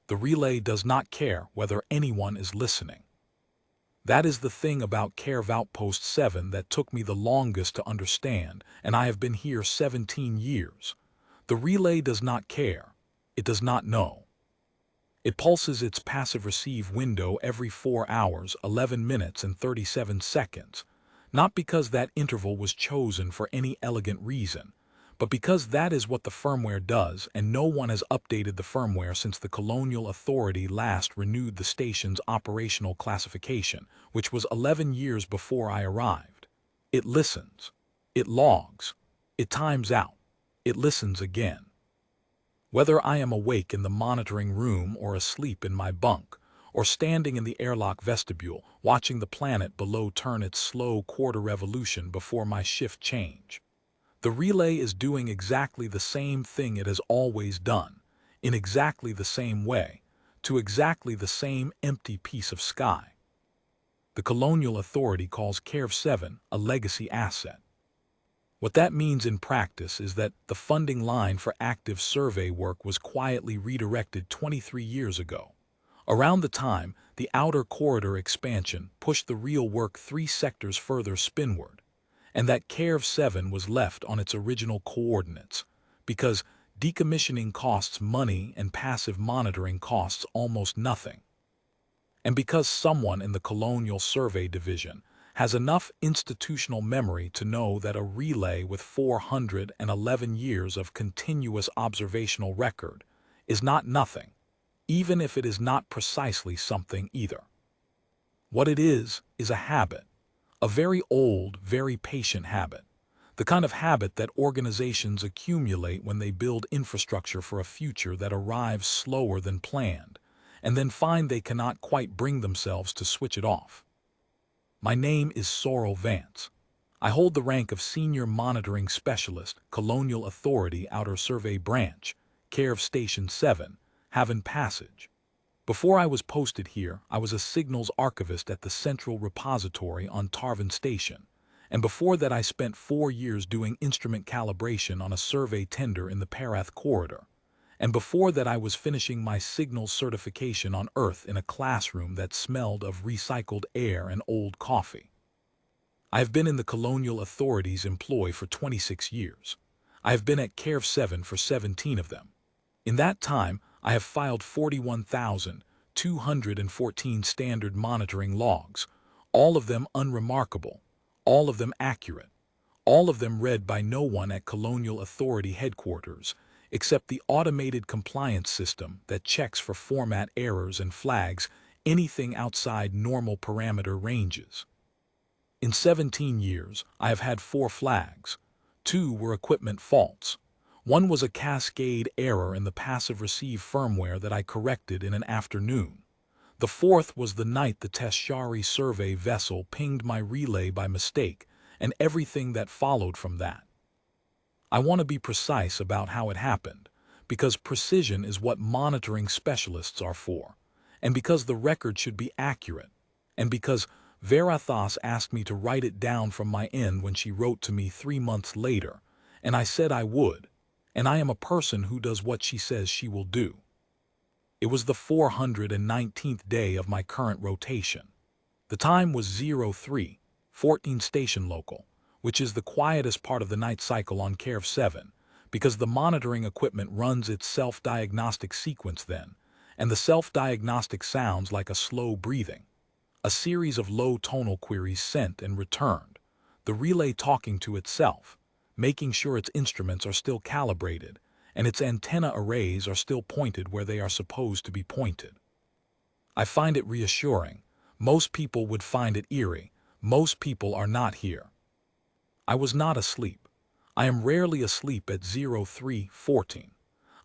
The relay does not care whether anyone is listening. That is the thing about Care Outpost 7 that took me the longest to understand, and I have been here 17 years. The relay does not care. It does not know. It pulses its passive receive window every 4 hours, 11 minutes, and 37 seconds, not because that interval was chosen for any elegant reason, but because that is what the firmware does, and no one has updated the firmware since the Colonial Authority last renewed the station's operational classification, which was 11 years before I arrived. It listens. It logs. It times out. It listens again. Whether I am awake in the monitoring room or asleep in my bunk, or standing in the airlock vestibule, watching the planet below turn its slow quarter revolution before my shift change, the relay is doing exactly the same thing it has always done, in exactly the same way, to exactly the same empty piece of sky. The Colonial Authority calls Care 7 a legacy asset. What that means in practice is that the funding line for active survey work was quietly redirected 23 years ago. Around the time, the outer corridor expansion pushed the real work 3 sectors further spinward, and that Care 7 was left on its original coordinates, because decommissioning costs money and passive monitoring costs almost nothing. And because someone in the Colonial Survey Division has enough institutional memory to know that a relay with 411 years of continuous observational record is not nothing, even if it is not precisely something either. What it is a habit. A very old, very patient habit. The kind of habit that organizations accumulate when they build infrastructure for a future that arrives slower than planned, and then find they cannot quite bring themselves to switch it off. My name is Sorrel Vance. I hold the rank of Senior Monitoring Specialist, Colonial Authority Outer Survey Branch, care of Station 7, Halven Passage. Before I was posted here, I was a signals archivist at the Central Repository on Tarvin Station, and before that I spent 4 years doing instrument calibration on a survey tender in the Parath Corridor, and before that I was finishing my signals certification on Earth in a classroom that smelled of recycled air and old coffee. I have been in the Colonial Authority's employ for 26 years. I have been at Care 7 for 17 of them. In that time, I have filed 41,214 standard monitoring logs, all of them unremarkable, all of them accurate, all of them read by no one at Colonial Authority headquarters, except the automated compliance system that checks for format errors and flags anything outside normal parameter ranges. In 17 years, I have had 4 flags. 2 were equipment faults. 1 was a cascade error in the passive receive firmware that I corrected in an afternoon. The 4th was the night the Tesshari Survey vessel pinged my relay by mistake, and everything that followed from that. I want to be precise about how it happened, because precision is what monitoring specialists are for, and because the record should be accurate, and because Verathos asked me to write it down from my end when she wrote to me 3 months later, and I said I would, and I am a person who does what she says she will do. It was the 419th day of my current rotation. The time was 03:14 station local, which is the quietest part of the night cycle on Care 7, because the monitoring equipment runs its self-diagnostic sequence then, and the self-diagnostic sounds like a slow breathing, a series of low tonal queries sent and returned, the relay talking to itself, making sure its instruments are still calibrated, and its antenna arrays are still pointed where they are supposed to be pointed. I find it reassuring. Most people would find it eerie. Most people are not here. I was not asleep. I am rarely asleep at 03:14.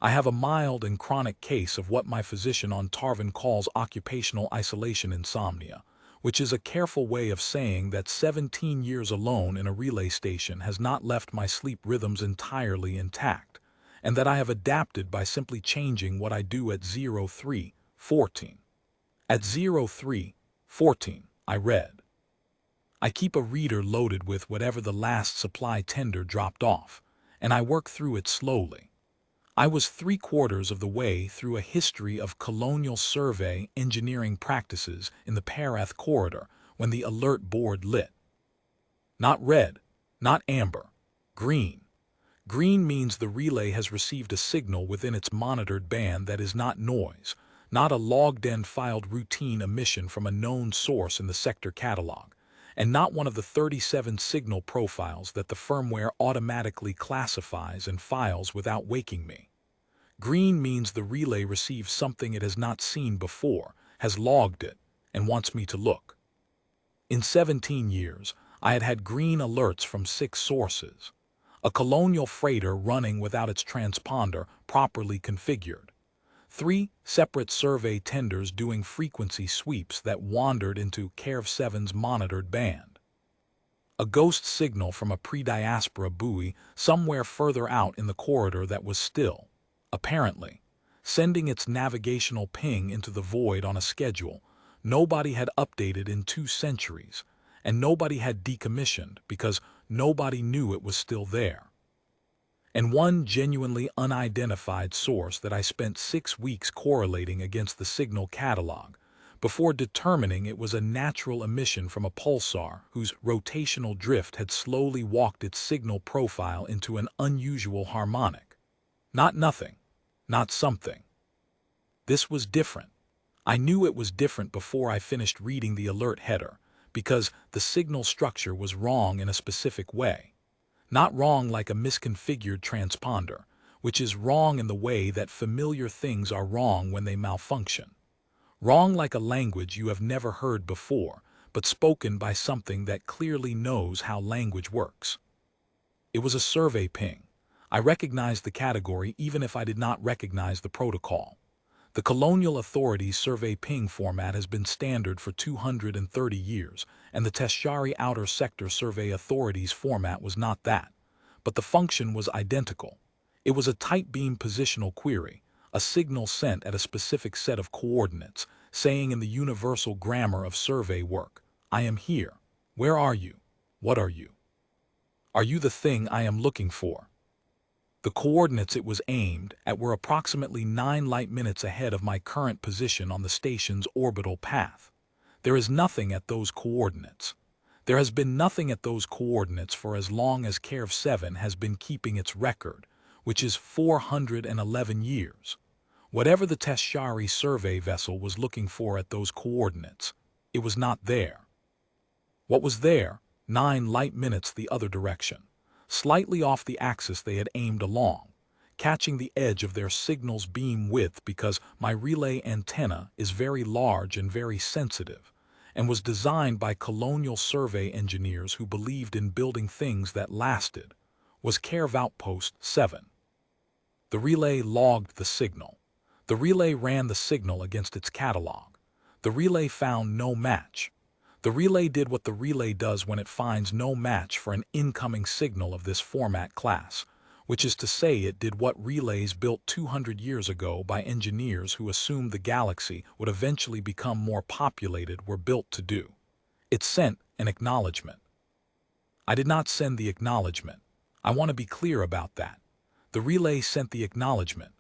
I have a mild and chronic case of what my physician on Tarvin calls occupational isolation insomnia, which is a careful way of saying that 17 years alone in a relay station has not left my sleep rhythms entirely intact, and that I have adapted by simply changing what I do at 03:14. At 03:14, I read. I keep a reader loaded with whatever the last supply tender dropped off, and I work through it slowly. I was 3/4 of the way through a history of colonial survey engineering practices in the Parath corridor when the alert board lit. Not red, not amber, green. Green means the relay has received a signal within its monitored band that is not noise, not a logged-in filed routine emission from a known source in the sector catalog, and not one of the 37 signal profiles that the firmware automatically classifies and files without waking me. Green means the relay receives something it has not seen before, has logged it, and wants me to look. In 17 years, I had had green alerts from 6 sources. A colonial freighter running without its transponder properly configured. 3 separate survey tenders doing frequency sweeps that wandered into CARV 7's monitored band. A ghost signal from a pre-diaspora buoy somewhere further out in the corridor that was still, apparently, sending its navigational ping into the void on a schedule nobody had updated in 2 centuries, and nobody had decommissioned because nobody knew it was still there. And one genuinely unidentified source that I spent 6 weeks correlating against the signal catalog before determining it was a natural emission from a pulsar whose rotational drift had slowly walked its signal profile into an unusual harmonic. Not nothing, not something. This was different. I knew it was different before I finished reading the alert header, because the signal structure was wrong in a specific way. Not wrong like a misconfigured transponder, which is wrong in the way that familiar things are wrong when they malfunction. Wrong like a language you have never heard before, but spoken by something that clearly knows how language works. It was a survey ping. I recognized the category even if I did not recognize the protocol. The Colonial Authority's survey ping format has been standard for 230 years, and the Tesshari Outer Sector Survey Authority's format was not that. But the function was identical. It was a tight beam positional query, a signal sent at a specific set of coordinates, saying in the universal grammar of survey work, "I am here. Where are you? What are you? Are you the thing I am looking for?" The coordinates it was aimed at were approximately 9 light-minutes ahead of my current position on the station's orbital path. There is nothing at those coordinates. There has been nothing at those coordinates for as long as CARV 7 has been keeping its record, which is 411 years. Whatever the Tesshari survey vessel was looking for at those coordinates, it was not there. What was there? 9 light-minutes the other direction, slightly off the axis they had aimed along, catching the edge of their signal's beam width because my relay antenna is very large and very sensitive, and was designed by colonial survey engineers who believed in building things that lasted, was CARV Outpost 7. The relay logged the signal. The relay ran the signal against its catalog. The relay found no match. The relay did what the relay does when it finds no match for an incoming signal of this format class, which is to say it did what relays built 200 years ago by engineers who assumed the galaxy would eventually become more populated were built to do. It sent an acknowledgement. I did not send the acknowledgement. I want to be clear about that. The relay sent the acknowledgement.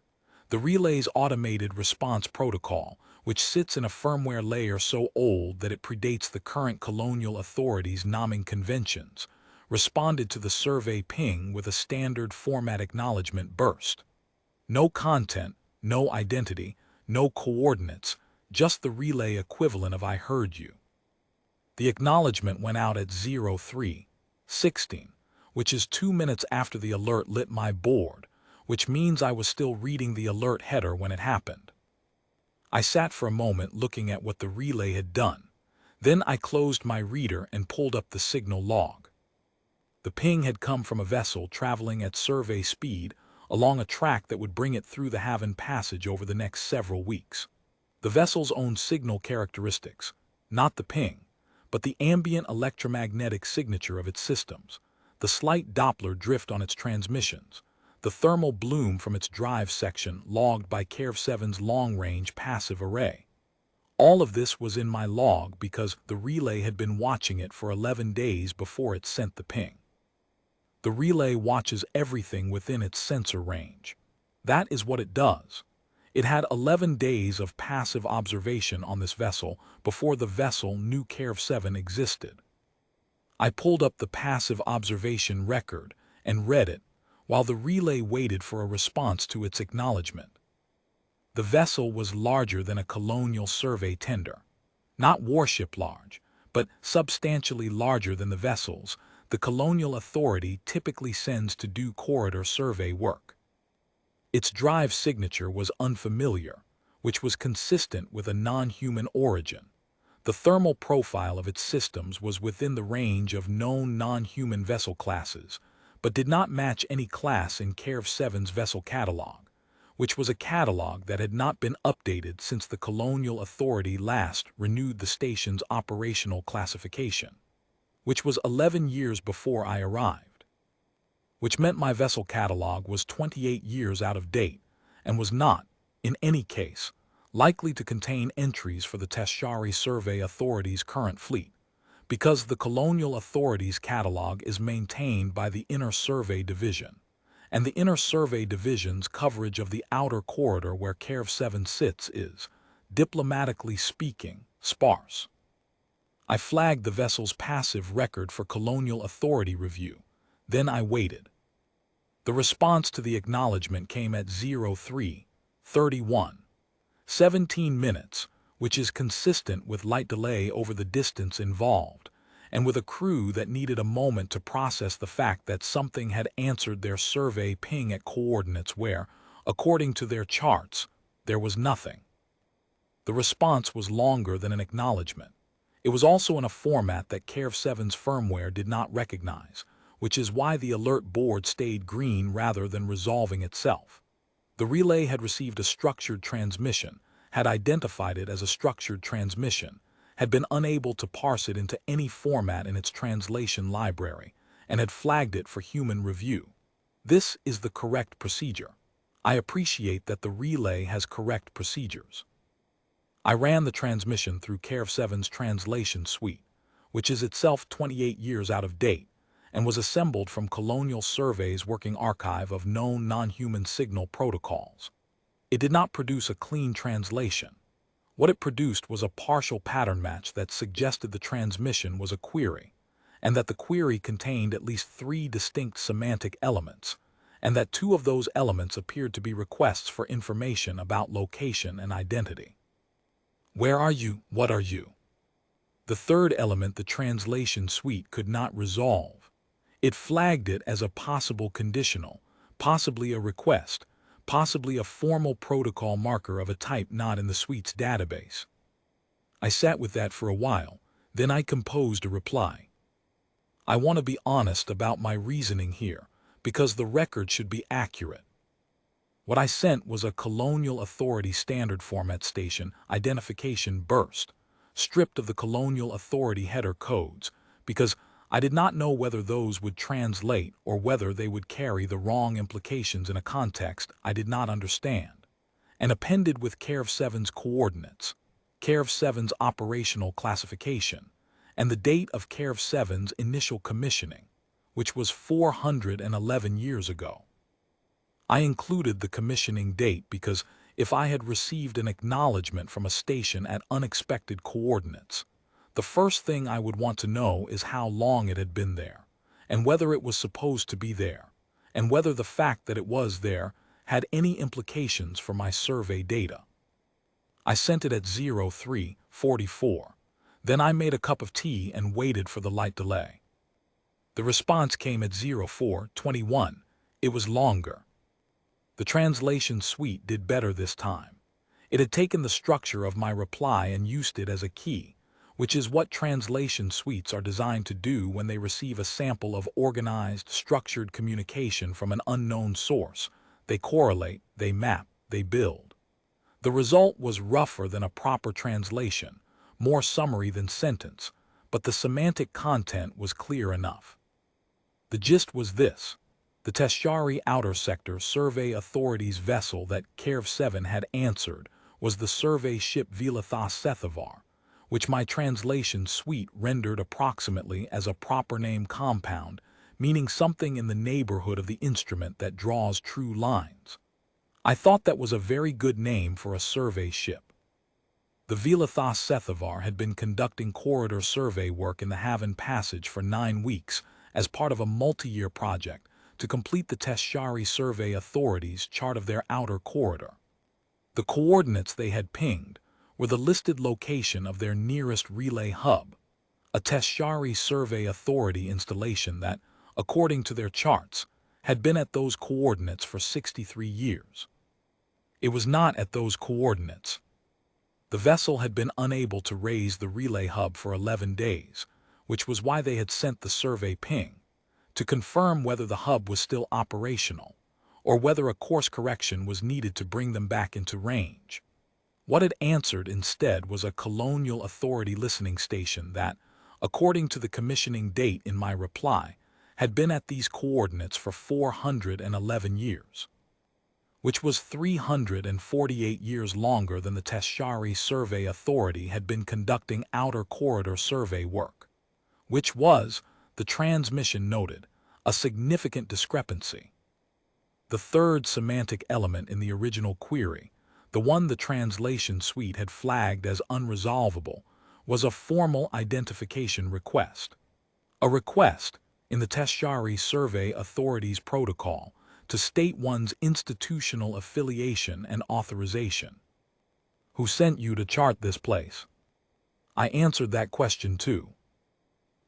The relay's automated response protocol, which sits in a firmware layer so old that it predates the current Colonial Authority's naming conventions, responded to the survey ping with a standard format acknowledgement burst. No content, no identity, no coordinates, just the relay equivalent of "I heard you." The acknowledgement went out at 03:16, which is 2 minutes after the alert lit my board, which means I was still reading the alert header when it happened. I sat for a moment looking at what the relay had done. Then I closed my reader and pulled up the signal log. The ping had come from a vessel traveling at survey speed along a track that would bring it through the Halven Passage over the next several weeks. The vessel's own signal characteristics, not the ping, but the ambient electromagnetic signature of its systems, the slight Doppler drift on its transmissions, the thermal bloom from its drive section logged by CARV 7's long-range passive array. All of this was in my log because the relay had been watching it for 11 days before it sent the ping. The relay watches everything within its sensor range. That is what it does. It had 11 days of passive observation on this vessel before the vessel knew Care-7 existed. I pulled up the passive observation record and read it while the relay waited for a response to its acknowledgement. The vessel was larger than a Colonial Survey tender. Not warship large, but substantially larger than the vessels the Colonial Authority typically sends to do corridor survey work. Its drive signature was unfamiliar, which was consistent with a non-human origin. The thermal profile of its systems was within the range of known non-human vessel classes, but did not match any class in Care-7's vessel catalog, which was a catalog that had not been updated since the Colonial Authority last renewed the station's operational classification, which was 11 years before I arrived, which meant my vessel catalog was 28 years out of date and was not, in any case, likely to contain entries for the Tesshari Survey Authority's current fleet, because the Colonial Authority's catalog is maintained by the Inner Survey Division, and the Inner Survey Division's coverage of the outer corridor where Care-7 sits is, diplomatically speaking, sparse. I flagged the vessel's passive record for Colonial Authority review. Then I waited. The response to the acknowledgement came at 03:31. 17 minutes, which is consistent with light delay over the distance involved, and with a crew that needed a moment to process the fact that something had answered their survey ping at coordinates where, according to their charts, there was nothing. The response was longer than an acknowledgement. It was also in a format that Care-7's firmware did not recognize, which is why the alert board stayed green rather than resolving itself. The relay had received a structured transmission, had identified it as a structured transmission, had been unable to parse it into any format in its translation library, and had flagged it for human review. This is the correct procedure. I appreciate that the relay has correct procedures. I ran the transmission through Care-7's translation suite, which is itself 28 years out of date, and was assembled from Colonial Survey's working archive of known non-human signal protocols. It did not produce a clean translation. What it produced was a partial pattern match that suggested the transmission was a query, and that the query contained at least 3 distinct semantic elements, and that 2 of those elements appeared to be requests for information about location and identity. Where are you? What are you? The third element the translation suite could not resolve. It flagged it as a possible conditional, possibly a request, possibly a formal protocol marker of a type not in the suite's database. I sat with that for a while, then I composed a reply. I want to be honest about my reasoning here, because the record should be accurate. What I sent was a Colonial Authority standard format station identification burst, stripped of the Colonial Authority header codes, because I did not know whether those would translate or whether they would carry the wrong implications in a context I did not understand, and appended with Care-7's coordinates, Care-7's operational classification, and the date of Care-7's initial commissioning, which was 411 years ago. I included the commissioning date because if I had received an acknowledgement from a station at unexpected coordinates, the first thing I would want to know is how long it had been there, and whether it was supposed to be there, and whether the fact that it was there had any implications for my survey data. I sent it at 03:44. Then I made a cup of tea and waited for the light delay. The response came at 04:21. It was longer. The translation suite did better this time. It had taken the structure of my reply and used it as a key, which is what translation suites are designed to do when they receive a sample of organized, structured communication from an unknown source. They correlate, they map, they build. The result was rougher than a proper translation, more summary than sentence, but the semantic content was clear enough. The gist was this. The Tesshari Outer Sector Survey Authority's vessel that Care-7 had answered was the survey ship Vilathas Sethavar, which my translation suite rendered approximately as a proper name compound, meaning something in the neighborhood of the instrument that draws true lines. I thought that was a very good name for a survey ship. The Vilathas Sethavar had been conducting corridor survey work in the Halven Passage for 9 weeks as part of a multi-year project to complete the Tesshari Survey Authority's chart of their outer corridor. The coordinates they had pinged were the listed location of their nearest relay hub, a Tesshari Survey Authority installation that, according to their charts, had been at those coordinates for 63 years. It was not at those coordinates. The vessel had been unable to raise the relay hub for 11 days, which was why they had sent the survey ping, to confirm whether the hub was still operational, or whether a course correction was needed to bring them back into range. What it answered instead was a Colonial Authority listening station that, according to the commissioning date in my reply, had been at these coordinates for 411 years, which was 348 years longer than the Tesshari Survey Authority had been conducting outer corridor survey work, which was, the transmission noted, a significant discrepancy. The third semantic element in the original query, the one the translation suite had flagged as unresolvable, was a formal identification request. A request, in the Tesshari Survey Authority's protocol, to state one's institutional affiliation and authorization. Who sent you to chart this place? I answered that question too.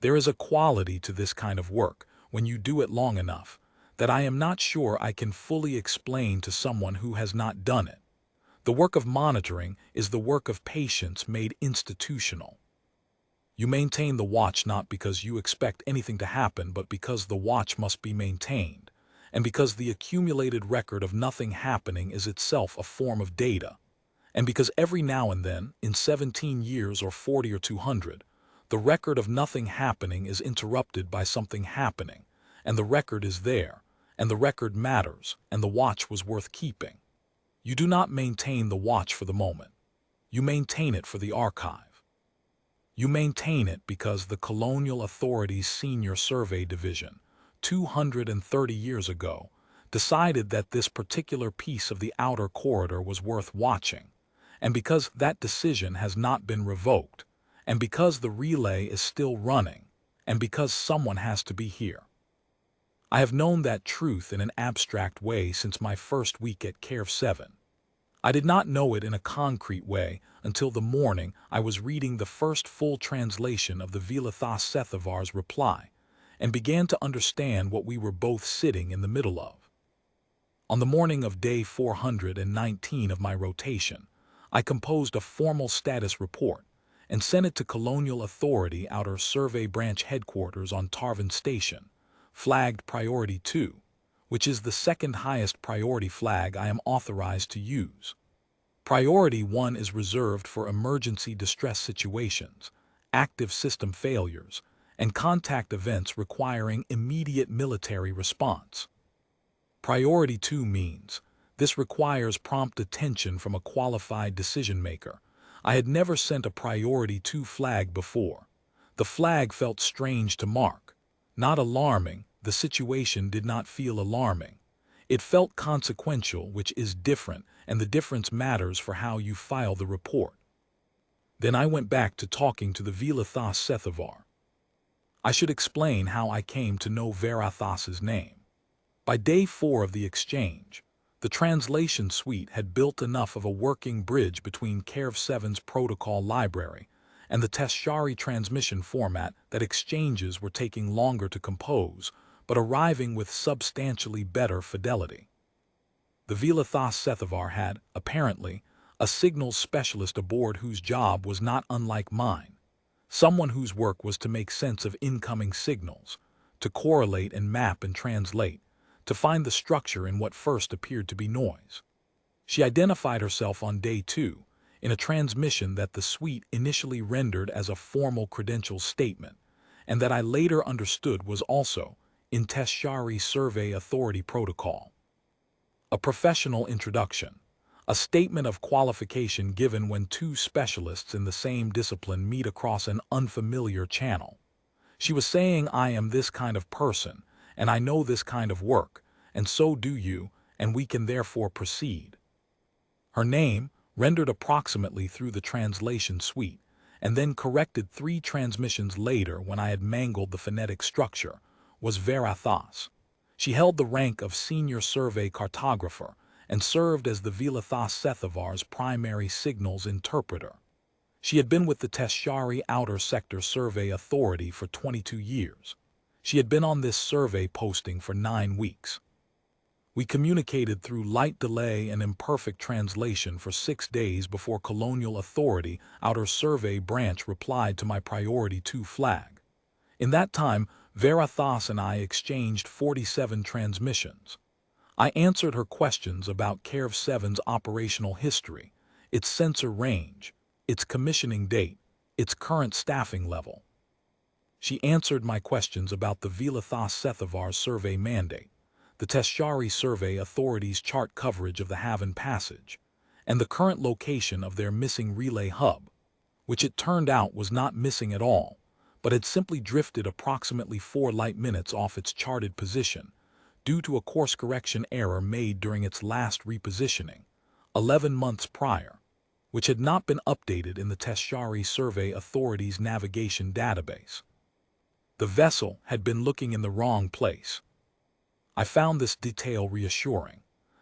There is a quality to this kind of work, when you do it long enough, that I am not sure I can fully explain to someone who has not done it. The work of monitoring is the work of patience made institutional. You maintain the watch not because you expect anything to happen, but because the watch must be maintained, and because the accumulated record of nothing happening is itself a form of data, and because every now and then, in 17 years or 40 or 200, the record of nothing happening is interrupted by something happening, and the record is there, and the record matters, and the watch was worth keeping. You do not maintain the watch for the moment. You maintain it for the archive. You maintain it because the Colonial Authority's Senior Survey Division, 230 years ago, decided that this particular piece of the outer corridor was worth watching, and because that decision has not been revoked, and because the relay is still running, and because someone has to be here. I have known that truth in an abstract way since my first week at Care 7. I did not know it in a concrete way until the morning I was reading the first full translation of the Vilathas Sethavar's reply, and began to understand what we were both sitting in the middle of. On the morning of day 419 of my rotation, I composed a formal status report and sent it to Colonial Authority Outer Survey Branch Headquarters on Tarvan Station, flagged Priority 2, which is the second highest priority flag I am authorized to use. Priority 1 is reserved for emergency distress situations, active system failures, and contact events requiring immediate military response. Priority 2 means this requires prompt attention from a qualified decision-maker. I had never sent a Priority 2 flag before. The flag felt strange to mark. Not alarming, the situation did not feel alarming. It felt consequential, which is different, and the difference matters for how you file the report. Then I went back to talking to the Vilathas Sethavar. I should explain how I came to know Verathas's name. By day 4 of the exchange, the translation suite had built enough of a working bridge between Care 7's protocol library and the Tesshari transmission format that exchanges were taking longer to compose, but arriving with substantially better fidelity. The Vilathas Sethavar had, apparently, a signals specialist aboard whose job was not unlike mine, someone whose work was to make sense of incoming signals, to correlate and map and translate, to find the structure in what first appeared to be noise. She identified herself on day 2 in a transmission that the suite initially rendered as a formal credentials statement, and that I later understood was also in Tesshari Survey Authority protocol. A professional introduction, a statement of qualification given when two specialists in the same discipline meet across an unfamiliar channel. She was saying, I am this kind of person, and I know this kind of work, and so do you, and we can therefore proceed. Her name, rendered approximately through the translation suite, and then corrected 3 transmissions later when I had mangled the phonetic structure, was Verathas. She held the rank of Senior Survey Cartographer and served as the Vilathas Sethavar's primary signals interpreter. She had been with the Tesshari Outer Sector Survey Authority for 22 years. She had been on this survey posting for 9 weeks. We communicated through light delay and imperfect translation for 6 days before Colonial Authority Outer Survey Branch replied to my Priority 2 flag. In that time, Verathas and I exchanged 47 transmissions. I answered her questions about Carev 7's operational history, its sensor range, its commissioning date, its current staffing level. She answered my questions about the Vilathas Sethavar's survey mandate, the Tesshari Survey Authority's chart coverage of the Halven Passage, and the current location of their missing relay hub, which it turned out was not missing at all, but had simply drifted approximately 4 light minutes off its charted position due to a course correction error made during its last repositioning, 11 months prior, which had not been updated in the Tesshari Survey Authority's navigation database. The vessel had been looking in the wrong place. I found this detail reassuring,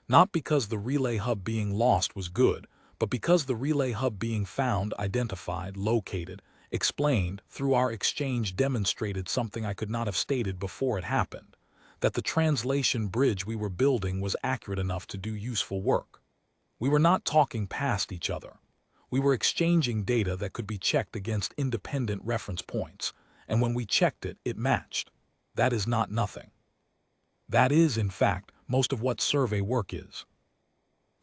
not because the relay hub being lost was good, but because the relay hub being found, identified, located, explained through our exchange demonstrated something I could not have stated before it happened, that the translation bridge we were building was accurate enough to do useful work. We were not talking past each other. We were exchanging data that could be checked against independent reference points, and when we checked it, it matched. That is not nothing. That is, in fact, most of what survey work is.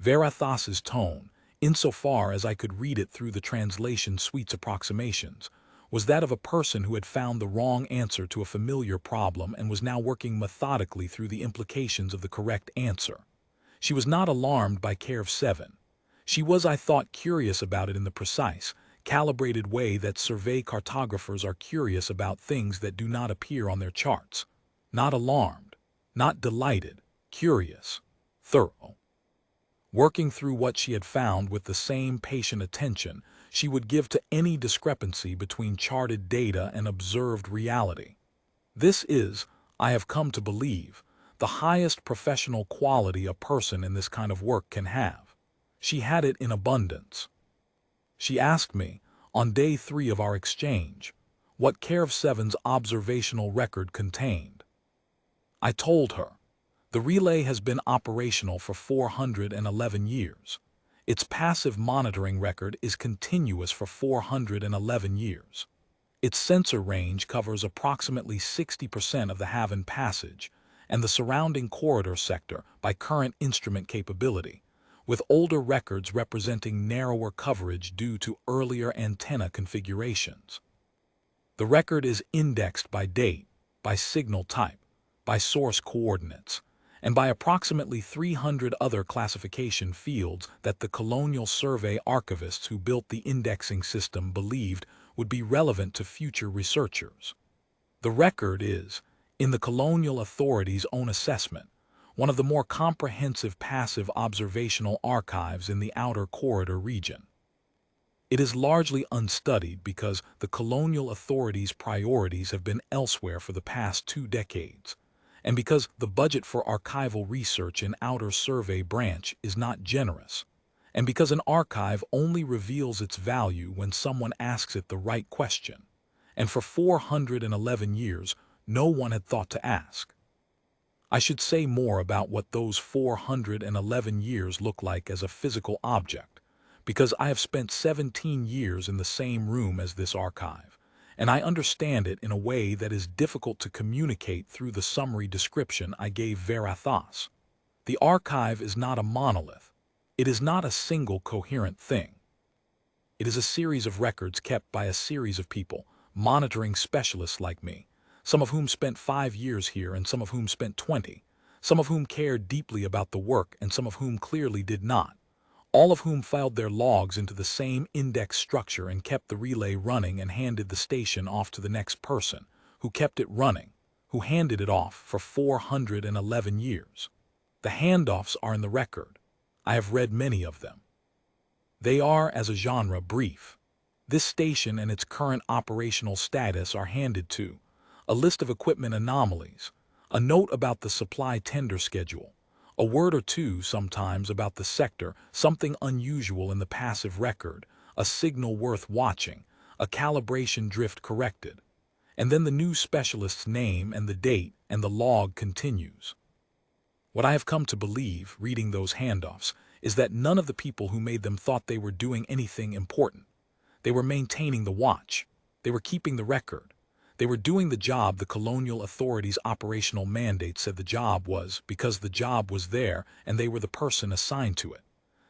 Verathas's tone, insofar as I could read it through the translation suite's approximations, was that of a person who had found the wrong answer to a familiar problem and was now working methodically through the implications of the correct answer. She was not alarmed by Carev 7. She was, I thought, curious about it in the precise, calibrated way that survey cartographers are curious about things that do not appear on their charts. Not alarmed, not delighted, curious, thorough. Working through what she had found with the same patient attention she would give to any discrepancy between charted data and observed reality. This is, I have come to believe, the highest professional quality a person in this kind of work can have. She had it in abundance. She asked me, on day 3 of our exchange, what Carev 7's observational record contained. I told her, the relay has been operational for 411 years. Its passive monitoring record is continuous for 411 years. Its sensor range covers approximately 60% of the Halven Passage and the surrounding corridor sector by current instrument capability, with older records representing narrower coverage due to earlier antenna configurations. The record is indexed by date, by signal type, by source coordinates, and by approximately 300 other classification fields that the Colonial Survey archivists who built the indexing system believed would be relevant to future researchers. The record is, in the Colonial Authority's own assessment, one of the more comprehensive passive observational archives in the outer corridor region. It is largely unstudied because the Colonial Authority's priorities have been elsewhere for the past 2 decades, and because the budget for archival research in Outer Survey Branch is not generous, and because an archive only reveals its value when someone asks it the right question, and for 411 years no one had thought to ask. I should say more about what those 411 years look like as a physical object, because I have spent 17 years in the same room as this archive, and I understand it in a way that is difficult to communicate through the summary description I gave Verathas. The archive is not a monolith. It is not a single coherent thing. It is a series of records kept by a series of people, monitoring specialists like me, some of whom spent 5 years here and some of whom spent 20, some of whom cared deeply about the work and some of whom clearly did not, all of whom filed their logs into the same index structure and kept the relay running and handed the station off to the next person, who kept it running, who handed it off for 411 years. The handoffs are in the record. I have read many of them. They are, as a genre, brief. This station and its current operational status are handed to, a list of equipment anomalies, a note about the supply tender schedule, a word or two sometimes about the sector, something unusual in the passive record, a signal worth watching, a calibration drift corrected, and then the new specialist's name and the date, and the log continues. What I have come to believe, reading those handoffs, is that none of the people who made them thought they were doing anything important. They were maintaining the watch. They were keeping the record. They were doing the job the Colonial Authority's operational mandate said the job was, because the job was there and they were the person assigned to it.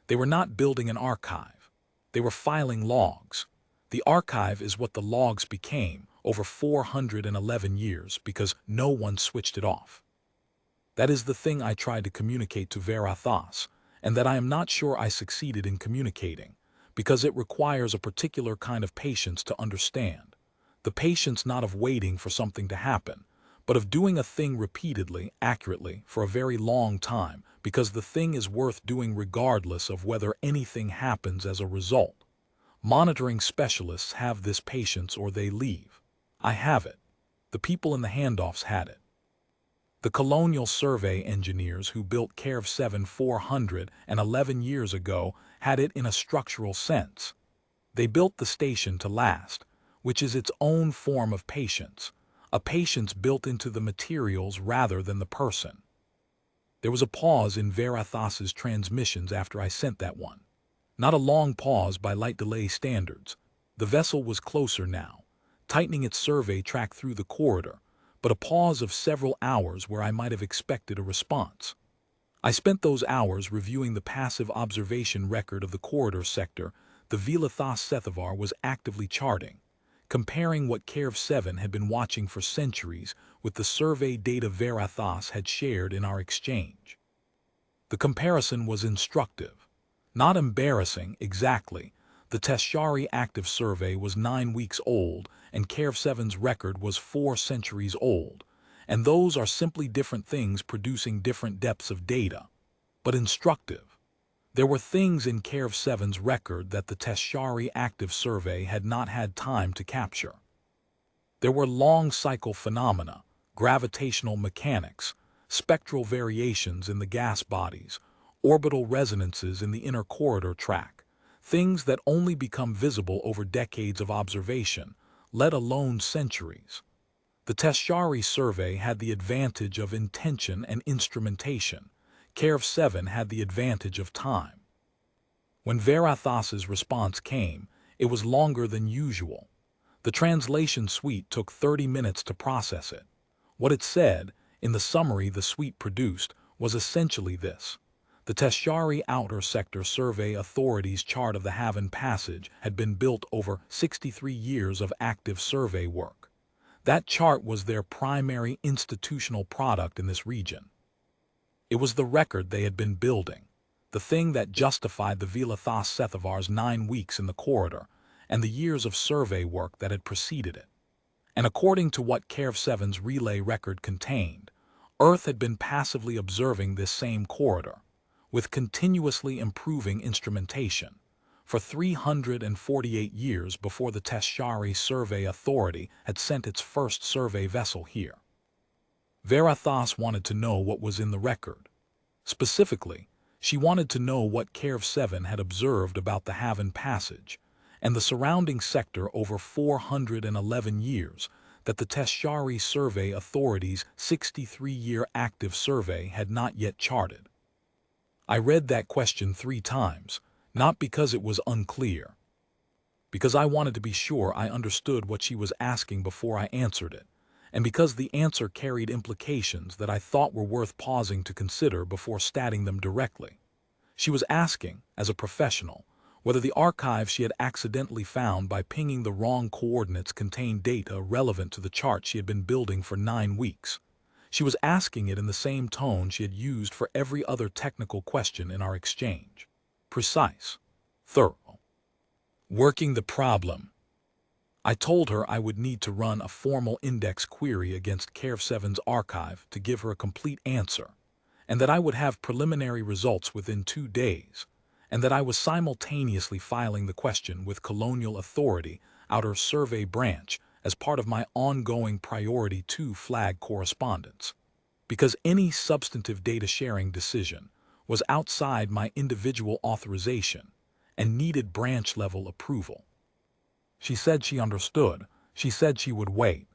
They were not building an archive. They were filing logs. The archive is what the logs became over 411 years because no one switched it off. That is the thing I tried to communicate to Verathos, and that I am not sure I succeeded in communicating, because it requires a particular kind of patience to understand. The patience not of waiting for something to happen, but of doing a thing repeatedly, accurately, for a very long time, because the thing is worth doing regardless of whether anything happens as a result. Monitoring specialists have this patience or they leave. I have it. The people in the handoffs had it. The Colonial Survey engineers who built Cairv 7 411 years ago had it in a structural sense. They built the station to last, which is its own form of patience, a patience built into the materials rather than the person. There was a pause in Verathos's transmissions after I sent that one. Not a long pause by light delay standards. The vessel was closer now, tightening its survey track through the corridor, but a pause of several hours where I might have expected a response. I spent those hours reviewing the passive observation record of the corridor sector the Velathos Sethavar was actively charting, comparing what Cairv 7 had been watching for centuries with the survey data Verathos had shared in our exchange. The comparison was instructive. Not embarrassing, exactly. The Tesshari active survey was 9 weeks old, and Cairv 7's record was 4 centuries old, and those are simply different things producing different depths of data, but instructive. There were things in Cairv 7's record that the Tesshari active survey had not had time to capture. There were long-cycle phenomena, gravitational mechanics, spectral variations in the gas bodies, orbital resonances in the inner corridor track, things that only become visible over decades of observation, let alone centuries. The Tesshari survey had the advantage of intention and instrumentation. Cairv 7 had the advantage of time. When Verathos's response came, it was longer than usual. The translation suite took 30 minutes to process it. What it said, in the summary the suite produced, was essentially this. The Tesshari Outer Sector Survey Authority's chart of the Halven Passage had been built over 63 years of active survey work. That chart was their primary institutional product in this region. It was the record they had been building, the thing that justified the Velathos Sethavar's 9 weeks in the corridor, and the years of survey work that had preceded it. And according to what Cairv 7's relay record contained, Earth had been passively observing this same corridor, with continuously improving instrumentation, for 348 years before the Tesshari Survey Authority had sent its first survey vessel here. Verathos wanted to know what was in the record. Specifically, she wanted to know what Cairv 7 had observed about the Halven Passage and the surrounding sector over 411 years that the Tesshari Survey Authority's 63-year active survey had not yet charted. I read that question 3 times, not because it was unclear, because I wanted to be sure I understood what she was asking before I answered it, and because the answer carried implications that I thought were worth pausing to consider before stating them directly. She was asking, as a professional, whether the archive she had accidentally found by pinging the wrong coordinates contained data relevant to the chart she had been building for 9 weeks. She was asking it in the same tone she had used for every other technical question in our exchange. Precise. Thorough. Working the problem. I told her I would need to run a formal index query against Cairv 7's archive to give her a complete answer, and that I would have preliminary results within 2 days, and that I was simultaneously filing the question with Colonial Authority, Outer Survey Branch, as part of my ongoing Priority 2 flag correspondence, because any substantive data sharing decision was outside my individual authorization and needed branch-level approval. She said she understood. She said she would wait.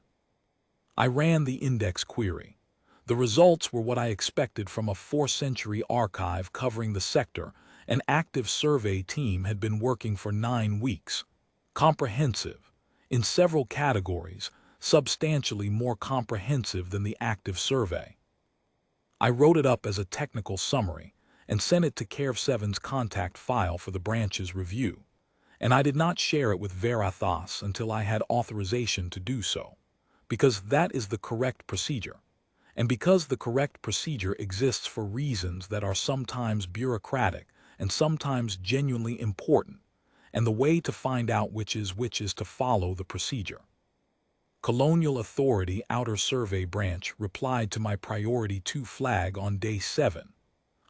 I ran the index query. The results were what I expected from a 4-century archive covering the sector. An active survey team had been working for 9 weeks. Comprehensive, in several categories, substantially more comprehensive than the active survey. I wrote it up as a technical summary and sent it to CARE7's contact file for the branch's review, and I did not share it with Veritas until I had authorization to do so, because that is the correct procedure, and because the correct procedure exists for reasons that are sometimes bureaucratic and sometimes genuinely important, and the way to find out which is to follow the procedure. Colonial Authority Outer Survey Branch replied to my Priority 2 flag on day 7.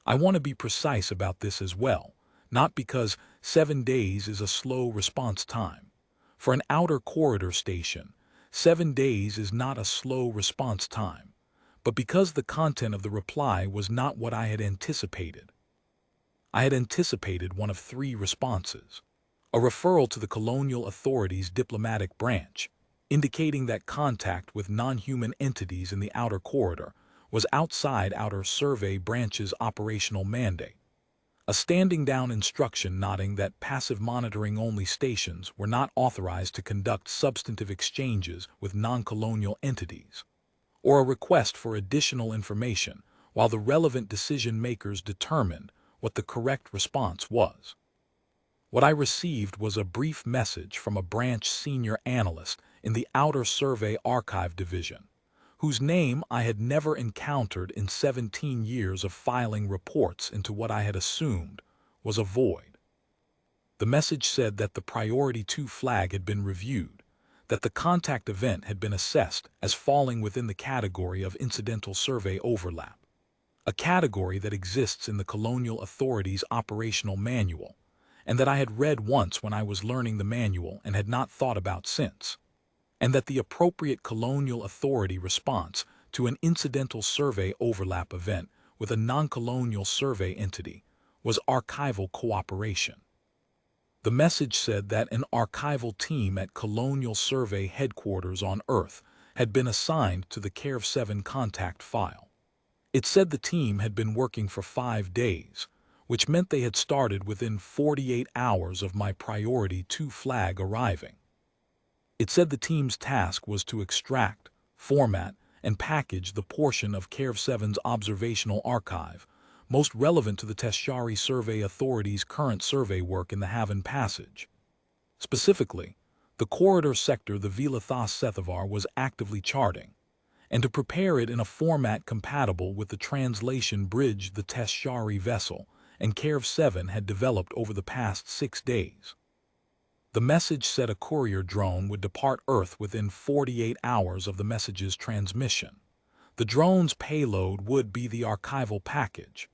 I want to be precise about this as well, not because 7 days is a slow response time. For an outer corridor station, 7 days is not a slow response time, but because the content of the reply was not what I had anticipated. I had anticipated one of 3 responses: a referral to the Colonial Authority's diplomatic branch, indicating that contact with non-human entities in the outer corridor was outside Outer Survey Branch's operational mandate, a standing down instruction noting that passive monitoring-only stations were not authorized to conduct substantive exchanges with non-colonial entities, or a request for additional information while the relevant decision-makers determined what the correct response was. What I received was a brief message from a branch senior analyst in the Outer Survey Archive Division, whose name I had never encountered in 17 years of filing reports into what I had assumed was a void. The message said that the Priority 2 flag had been reviewed, that the contact event had been assessed as falling within the category of incidental survey overlap, a category that exists in the Colonial Authority's operational manual, and that I had read once when I was learning the manual and had not thought about since, and that the appropriate Colonial Authority response to an incidental survey overlap event with a non-colonial survey entity was archival cooperation. The message said that an archival team at Colonial Survey Headquarters on Earth had been assigned to the CARE7 contact file. It said the team had been working for 5 days, which meant they had started within 48 hours of my Priority 2 flag arriving. It said the team's task was to extract, format, and package the portion of CARE7's observational archive most relevant to the Tesshari Survey Authority's current survey work in the Halven Passage. Specifically, the corridor sector the Vilathas Sethavar was actively charting, and to prepare it in a format compatible with the translation bridge the Tesshari vessel and CARE7 had developed over the past 6 days. The message said a courier drone would depart Earth within 48 hours of the message's transmission. The drone's payload would be the archival package.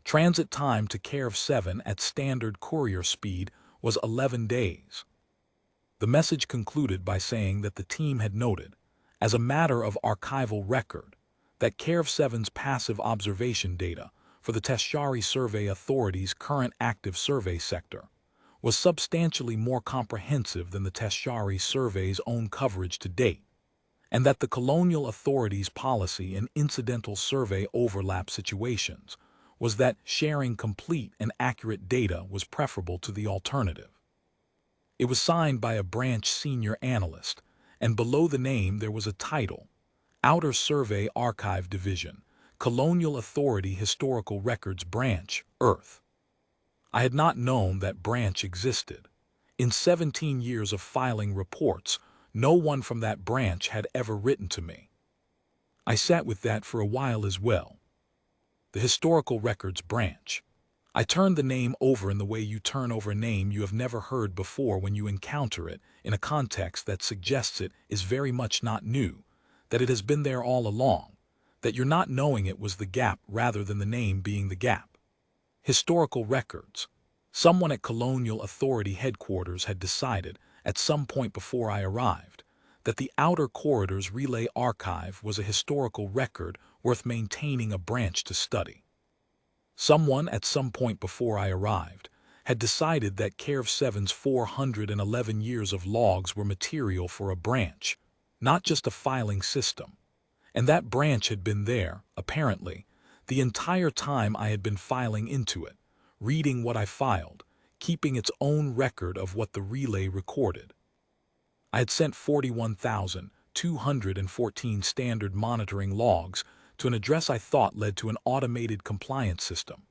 Transit time to CARE7 at standard courier speed was 11 days. The message concluded by saying that the team had noted, as a matter of archival record, that CARE7's passive observation data for the Tesshari Survey Authority's current active survey sector was substantially more comprehensive than the Tesshari Survey's own coverage to date, and that the Colonial Authority's policy in incidental survey overlap situations was that sharing complete and accurate data was preferable to the alternative. It was signed by a branch senior analyst, and below the name there was a title: Outer Survey Archive Division, Colonial Authority Historical Records Branch, Earth. I had not known that branch existed. In 17 years of filing reports, no one from that branch had ever written to me. I sat with that for a while as well. The Historical Records Branch. I turned the name over in the way you turn over a name you have never heard before when you encounter it in a context that suggests it is very much not new, that it has been there all along, That your not knowing it was the gap rather than the name being the gap. Historical records. Someone at Colonial Authority headquarters had decided, at some point before I arrived, that the Outer Corridors Relay Archive was a historical record worth maintaining a branch to study. Someone at some point before I arrived had decided that Care 7's 411 years of logs were material for a branch, not just a filing system. And that branch had been there, apparently, the entire time I had been filing into it, reading what I filed, keeping its own record of what the relay recorded. I had sent 41,214 standard monitoring logs to an address I thought led to an automated compliance system.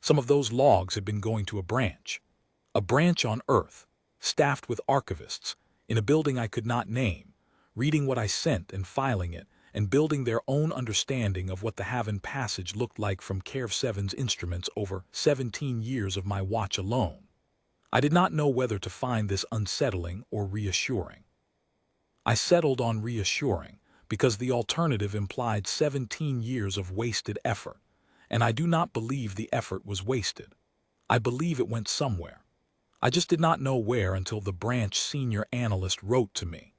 Some of those logs had been going to a branch on Earth, staffed with archivists, in a building I could not name, reading what I sent and filing it, and building their own understanding of what the Halven Passage looked like from Care 7's instruments over 17 years of my watch alone. I did not know whether to find this unsettling or reassuring. I settled on reassuring because the alternative implied 17 years of wasted effort, and I do not believe the effort was wasted. I believe it went somewhere. I just did not know where until the branch senior analyst wrote to me,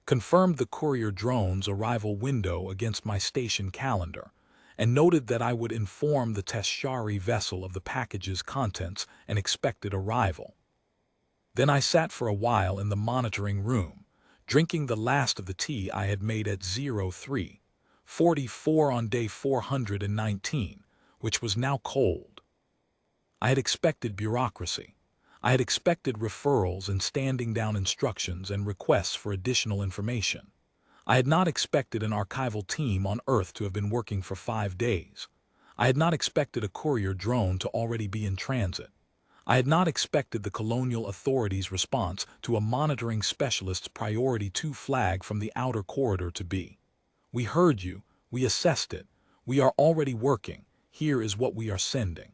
confirmed the courier drone's arrival window against my station calendar, and noted that I would inform the Tesshari vessel of the package's contents and expected arrival. Then I sat for a while in the monitoring room, drinking the last of the tea I had made at 03:44 on day 419, which was now cold. I had expected bureaucracy. I had expected referrals and standing down instructions and requests for additional information. I had not expected an archival team on Earth to have been working for 5 days. I had not expected a courier drone to already be in transit. I had not expected the Colonial Authority's response to a monitoring specialist's Priority 2 flag from the Outer Corridor to be, "We heard you, we assessed it, we are already working, here is what we are sending."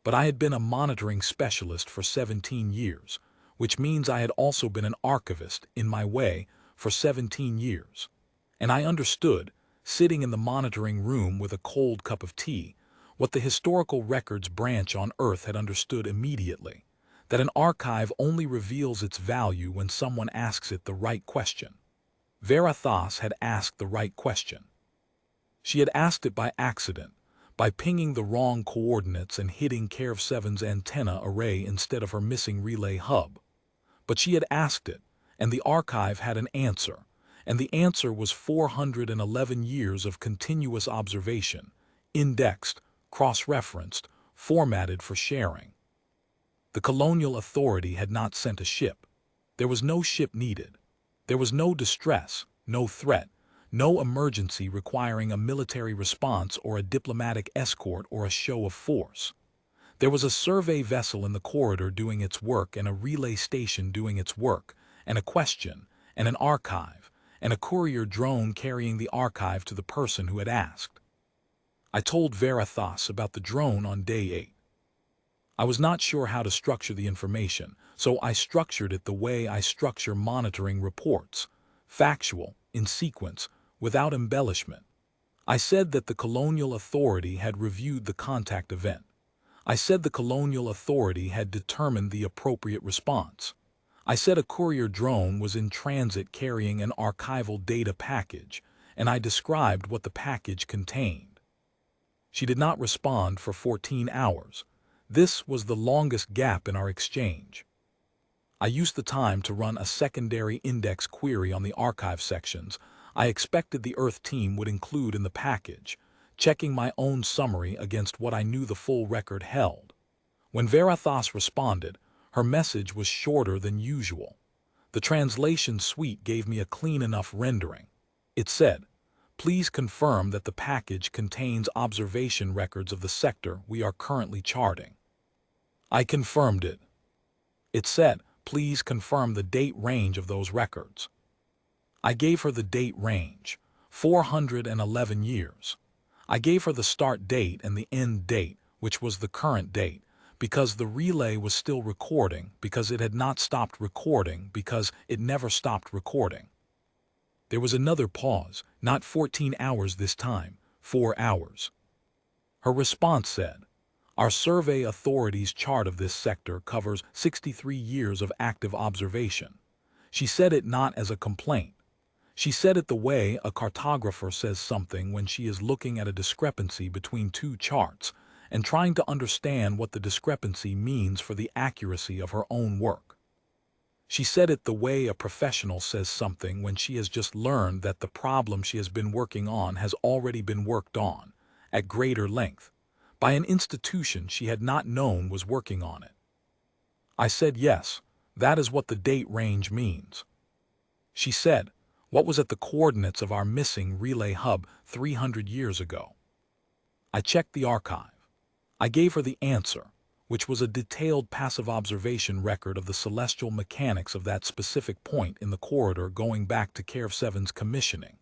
But I had been a monitoring specialist for 17 years, which means I had also been an archivist, in my way, for 17 years. And I understood, sitting in the monitoring room with a cold cup of tea, what the Historical Records branch on Earth had understood immediately, that an archive only reveals its value when someone asks it the right question. Veritas had asked the right question. She had asked it by accident, by pinging the wrong coordinates and hitting Care 7's antenna array instead of her missing relay hub. But she had asked it, and the archive had an answer, and the answer was 411 years of continuous observation, indexed, cross-referenced, formatted for sharing. The Colonial Authority had not sent a ship. There was no ship needed. There was no distress, no threat, no emergency requiring a military response or a diplomatic escort or a show of force. There was a survey vessel in the corridor doing its work and a relay station doing its work, and a question, and an archive, and a courier drone carrying the archive to the person who had asked. I told Veritas about the drone on day 8. I was not sure how to structure the information, so I structured it the way I structure monitoring reports, factual, in sequence, without embellishment. I said that the Colonial Authority had reviewed the contact event. I said the Colonial Authority had determined the appropriate response. I said a courier drone was in transit carrying an archival data package, and I described what the package contained. She did not respond for 14 hours. This was the longest gap in our exchange. I used the time to run a secondary index query on the archive sections I expected the Earth team would include in the package, checking my own summary against what I knew the full record held. When Veritas responded, her message was shorter than usual. The translation suite gave me a clean enough rendering. It said, "Please confirm that the package contains observation records of the sector we are currently charting." I confirmed it. It said, "Please confirm the date range of those records." I gave her the date range, 411 years. I gave her the start date and the end date, which was the current date, because the relay was still recording, because it had not stopped recording, because it never stopped recording. There was another pause, not 14 hours this time, 4 hours. Her response said, "Our survey authority's chart of this sector covers 63 years of active observation." She said it not as a complaint. She said it the way a cartographer says something when she is looking at a discrepancy between two charts and trying to understand what the discrepancy means for the accuracy of her own work. She said it the way a professional says something when she has just learned that the problem she has been working on has already been worked on, at greater length, by an institution she had not known was working on it. I said yes, that is what the date range means. She said, what was at the coordinates of our missing relay hub 300 years ago? I checked the archive. I gave her the answer, which was a detailed passive observation record of the celestial mechanics of that specific point in the corridor going back to KARV-7's commissioning,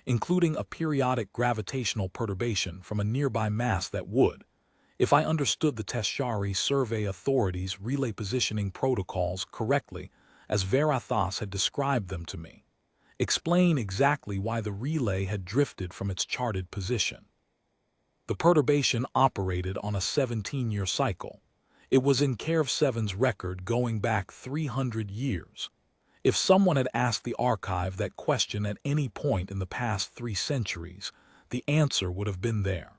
including a periodic gravitational perturbation from a nearby mass that would, if I understood the Tesshari Survey Authority's relay positioning protocols correctly as Verathos had described them to me, explain exactly why the relay had drifted from its charted position. The perturbation operated on a 17-year cycle. It was in KARV-7's record going back 300 years. If someone had asked the archive that question at any point in the past 3 centuries, the answer would have been there.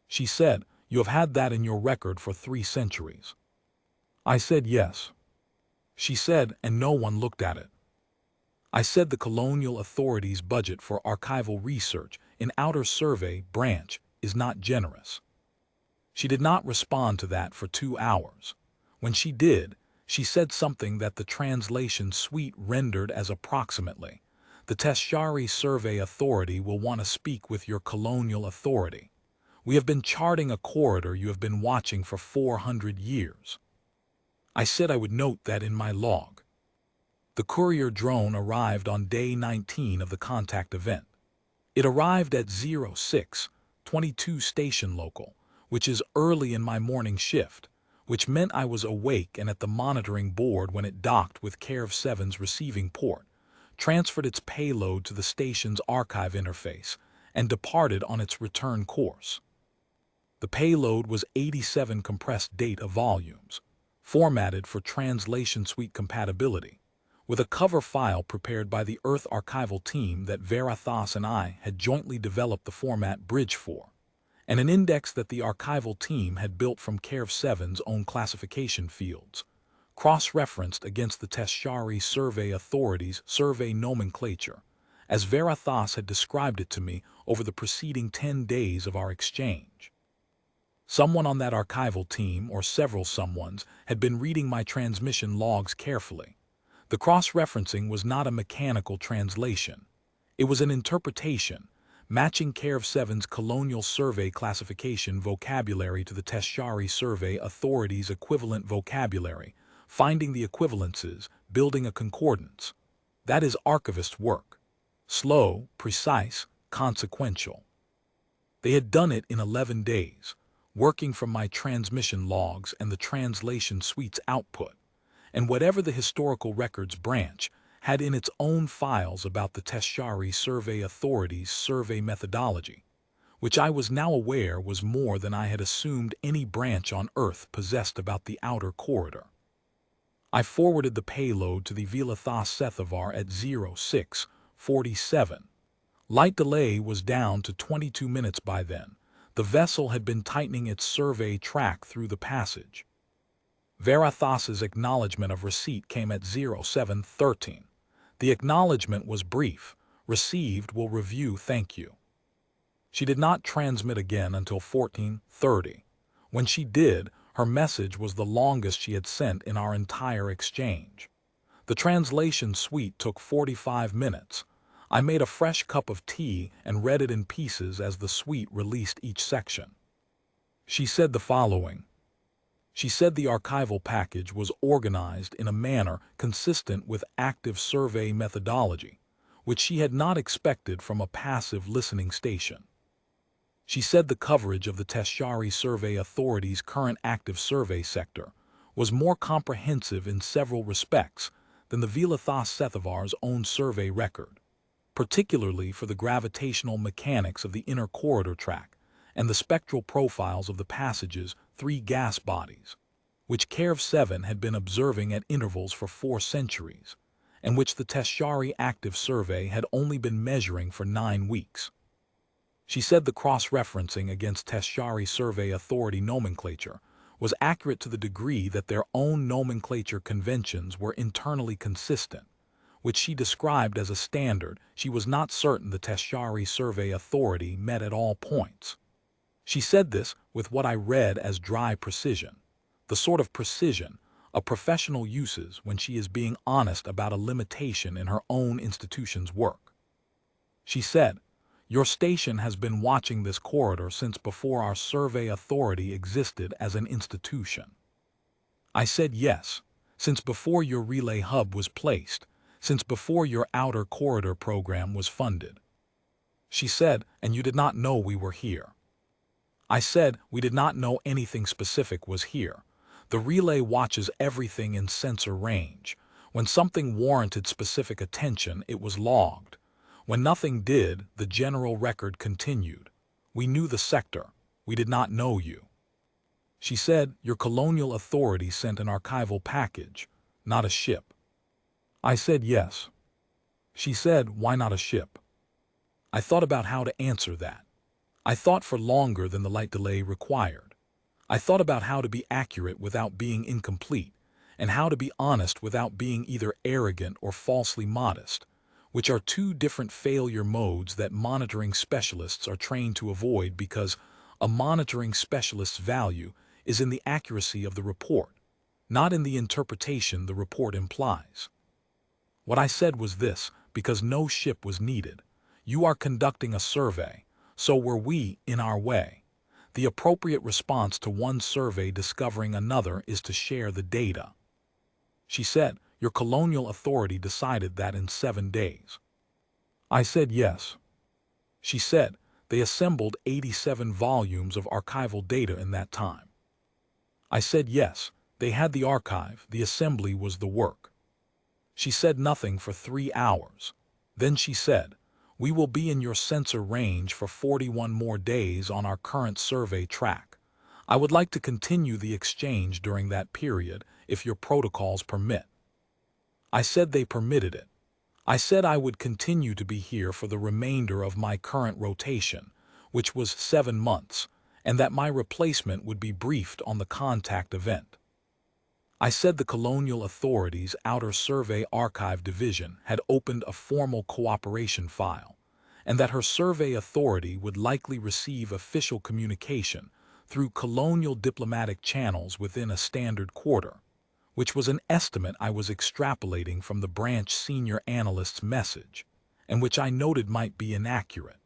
She said, "You have had that in your record for 3 centuries." I said yes. She said, "And no one looked at it." I said the Colonial Authority's budget for archival research in Outer Survey Branch is not generous. She did not respond to that for 2 hours. When she did, she said something that the translation suite rendered as approximately, "The Tesshari Survey Authority will want to speak with your Colonial Authority. We have been charting a corridor you have been watching for 400 years." I said I would note that in my log. The courier drone arrived on day 19 of the contact event. It arrived at 06:22 station local, which is early in my morning shift, which meant I was awake and at the monitoring board when it docked with KARV-7's receiving port, transferred its payload to the station's archive interface, and departed on its return course. The payload was 87 compressed data volumes, formatted for translation suite compatibility, with a cover file prepared by the Earth archival team that Verathos and I had jointly developed the format bridge for, and an index that the archival team had built from KARV-7's own classification fields, cross-referenced against the Tesshari Survey Authority's survey nomenclature, as Verathos had described it to me over the preceding 10 days of our exchange. Someone on that archival team, or several someones, had been reading my transmission logs carefully. The cross-referencing was not a mechanical translation. It was an interpretation, matching KARV-7's Colonial Survey classification vocabulary to the Tesshari Survey Authority's equivalent vocabulary, finding the equivalences, building a concordance. That is archivist work. Slow, precise, consequential. They had done it in 11 days, working from my transmission logs and the translation suite's output, and whatever the historical records branch had in its own files about the Tesshari Survey Authority's survey methodology, which I was now aware was more than I had assumed any branch on Earth possessed about the outer corridor. I forwarded the payload to the Velathos Sethavar at 06:47. Light delay was down to 22 minutes by then. The vessel had been tightening its survey track through the passage. Verathos's acknowledgement of receipt came at 07:13. The acknowledgement was brief. "Received, will review, thank you." She did not transmit again until 14:30. When she did, her message was the longest she had sent in our entire exchange. The translation suite took 45 minutes. I made a fresh cup of tea and read it in pieces as the suite released each section. She said the following. She said the archival package was organized in a manner consistent with active survey methodology, which she had not expected from a passive listening station. She said the coverage of the Tesshari Survey Authority's current active survey sector was more comprehensive in several respects than the Velathos Sethavar's own survey record, particularly for the gravitational mechanics of the inner corridor track and the spectral profiles of the passage's 3 gas bodies, which Kerv-7 had been observing at intervals for 4 centuries, and which the Tesshari active survey had only been measuring for 9 weeks. She said the cross-referencing against Tesshari Survey Authority nomenclature was accurate to the degree that their own nomenclature conventions were internally consistent, which she described as a standard she was not certain the Tesshari Survey Authority met at all points. She said this with what I read as dry precision, the sort of precision a professional uses when she is being honest about a limitation in her own institution's work. She said, "Your station has been watching this corridor since before our survey authority existed as an institution." I said yes, since before your relay hub was placed, since before your outer corridor program was funded. She said, "And you did not know we were here." I said, "We did not know anything specific was here. The relay watches everything in sensor range. When something warranted specific attention, it was logged. When nothing did, the general record continued. We knew the sector. We did not know you." She said, "Your Colonial Authority sent an archival package, not a ship." I said yes. She said, "Why not a ship?" I thought about how to answer that. I thought for longer than the light delay required. I thought about how to be accurate without being incomplete, and how to be honest without being either arrogant or falsely modest, which are 2 different failure modes that monitoring specialists are trained to avoid because a monitoring specialist's value is in the accuracy of the report, not in the interpretation the report implies. What I said was this: because no ship was needed. You are conducting a survey, so were we in our way. The appropriate response to one survey discovering another is to share the data. She said, "Your Colonial Authority decided that in 7 days." I said yes. She said, "They assembled 87 volumes of archival data in that time." I said yes, they had the archive, the assembly was the work. She said nothing for 3 hours. Then she said, "We will be in your sensor range for 41 more days on our current survey track. I would like to continue the exchange during that period if your protocols permit." I said they permitted it. I said I would continue to be here for the remainder of my current rotation, which was 7 months, and that my replacement would be briefed on the contact event. I said the Colonial Authority's Outer Survey Archive Division had opened a formal cooperation file, and that her survey authority would likely receive official communication through colonial diplomatic channels within a standard quarter, which was an estimate I was extrapolating from the branch senior analyst's message, and which I noted might be inaccurate.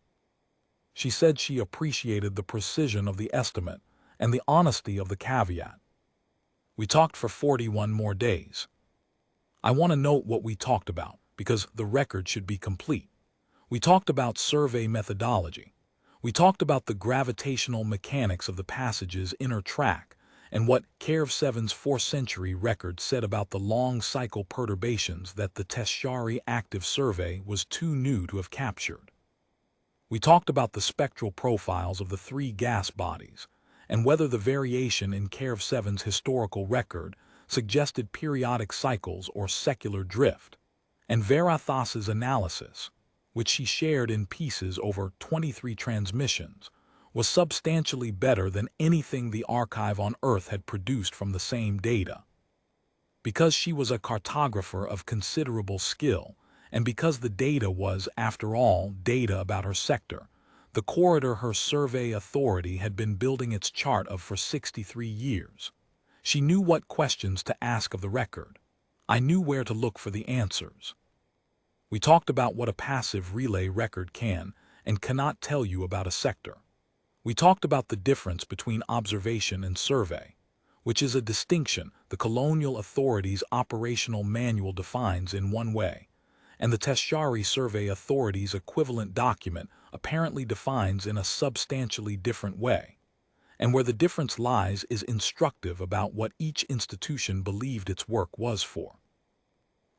She said she appreciated the precision of the estimate and the honesty of the caveat. We talked for 41 more days. I want to note what we talked about, because the record should be complete. We talked about survey methodology. We talked about the gravitational mechanics of the passage's inner track and what Kerv-7's 4th century record said about the long cycle perturbations that the Tesshari active survey was too new to have captured. We talked about the spectral profiles of the 3 gas bodies, and whether the variation in Kerv-7's historical record suggested periodic cycles or secular drift, and Veritas's analysis, which she shared in pieces over 23 transmissions, was substantially better than anything the archive on Earth had produced from the same data. Because she was a cartographer of considerable skill, and because the data was, after all, data about her sector, the corridor her survey authority had been building its chart of for 63 years. She knew what questions to ask of the record. I knew where to look for the answers. We talked about what a passive relay record can and cannot tell you about a sector. We talked about the difference between observation and survey, which is a distinction the Colonial Authority's operational manual defines in one way, and the Tesshari Survey Authority's equivalent document apparently defines in a substantially different way, and where the difference lies is instructive about what each institution believed its work was for.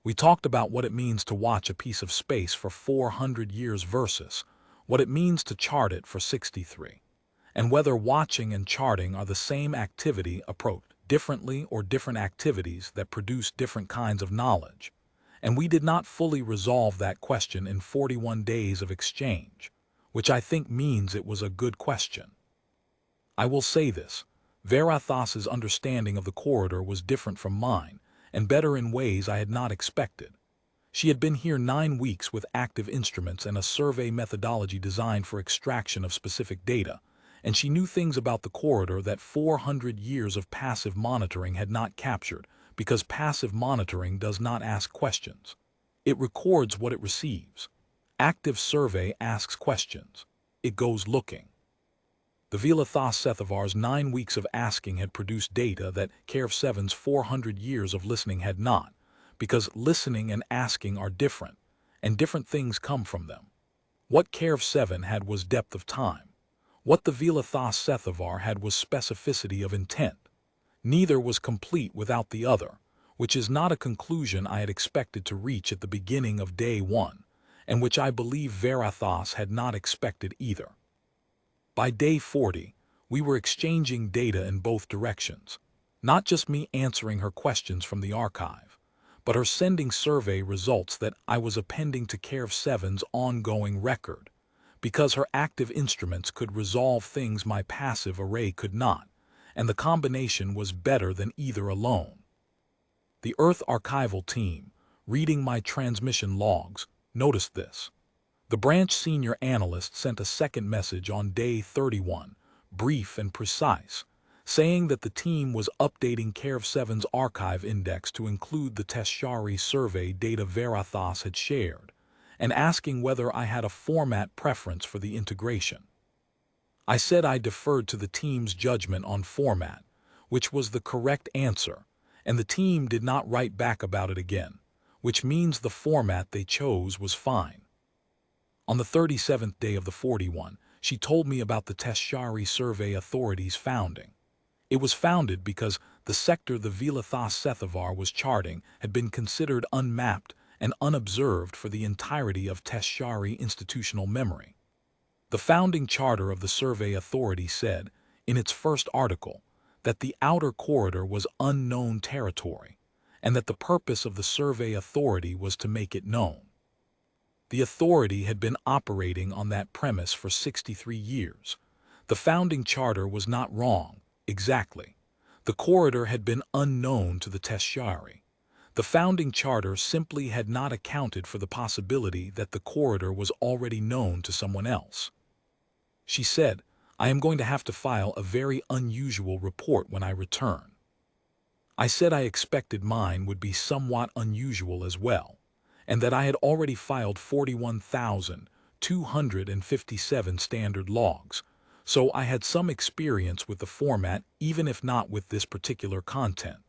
We talked about what it means to watch a piece of space for 400 years versus what it means to chart it for 63, and whether watching and charting are the same activity approached differently or different activities that produce different kinds of knowledge. And we did not fully resolve that question in 41 days of exchange, which I think means it was a good question. I will say this, Verathos's understanding of the corridor was different from mine, and better in ways I had not expected. She had been here 9 weeks with active instruments and a survey methodology designed for extraction of specific data, and she knew things about the corridor that 400 years of passive monitoring had not captured, because passive monitoring does not ask questions. It records what it receives. Active survey asks questions. It goes looking. The Velathos Sethavar's 9 weeks of asking had produced data that KF7's 400 years of listening had not, because listening and asking are different, and different things come from them. What KF7 had was depth of time. What the Velathos Sethavar had was specificity of intent. Neither was complete without the other, which is not a conclusion I had expected to reach at the beginning of day 1, and which I believe Verathos had not expected either. By day 40, we were exchanging data in both directions, not just me answering her questions from the archive, but her sending survey results that I was appending to KF7's ongoing record, because her active instruments could resolve things my passive array could not, and the combination was better than either alone. The Earth archival team, reading my transmission logs, noticed this. The branch senior analyst sent a second message on day 31, brief and precise, saying that the team was updating KF7's archive index to include the Tesshari Survey data Verathos had shared, and asking whether I had a format preference for the integration. I said I deferred to the team's judgment on format, which was the correct answer, and the team did not write back about it again, which means the format they chose was fine. On the 37th day of the 41, she told me about the Tesshari Survey Authority's founding. It was founded because the sector the Velathos Sethavar was charting had been considered unmapped and unobserved for the entirety of Tesshari institutional memory. The founding charter of the Survey Authority said, in its first article, that the outer corridor was unknown territory, and that the purpose of the Survey Authority was to make it known. The authority had been operating on that premise for 63 years. The founding charter was not wrong, exactly. The corridor had been unknown to the Tesshari. The founding charter simply had not accounted for the possibility that the corridor was already known to someone else. She said, I am going to have to file a very unusual report when I return. I said I expected mine would be somewhat unusual as well, and that I had already filed 41,257 standard logs, so I had some experience with the format even if not with this particular content.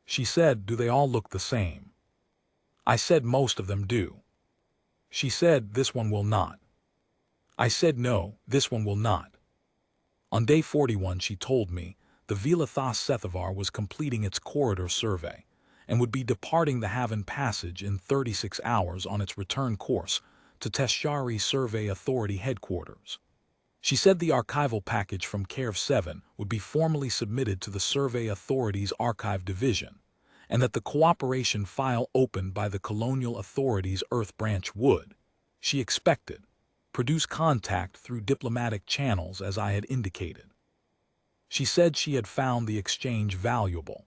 She said, do they all look the same? I said most of them do. She said, this one will not. I said no, this one will not. On day 41 she told me the Velathos Sethavar was completing its corridor survey and would be departing the Halven Passage in 36 hours on its return course to Tesshari Survey Authority headquarters. She said the archival package from KF7 would be formally submitted to the Survey Authority's Archive Division, and that the cooperation file opened by the Colonial Authority's Earth Branch would, she expected, produce contact through diplomatic channels as I had indicated. She said she had found the exchange valuable.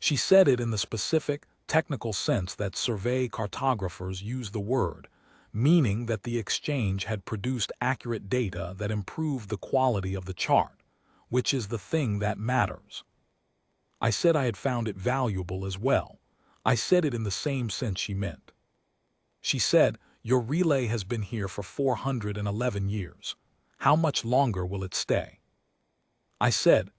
She said it in the specific, technical sense that survey cartographers use the word, meaning that the exchange had produced accurate data that improved the quality of the chart, which is the thing that matters. I said I had found it valuable as well. I said it in the same sense she meant. She said, your relay has been here for 411 years. How much longer will it stay? I said,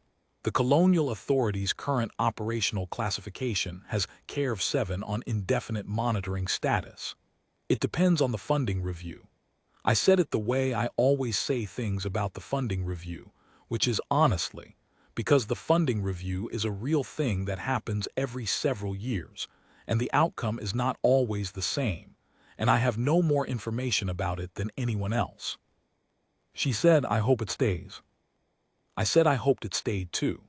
the Colonial Authority's current operational classification has KF7 on indefinite monitoring status. It depends on the funding review. I said it the way I always say things about the funding review, which is honestly, because the funding review is a real thing that happens every several years, and the outcome is not always the same, and I have no more information about it than anyone else. She said, I hope it stays. I said I hoped it stayed too.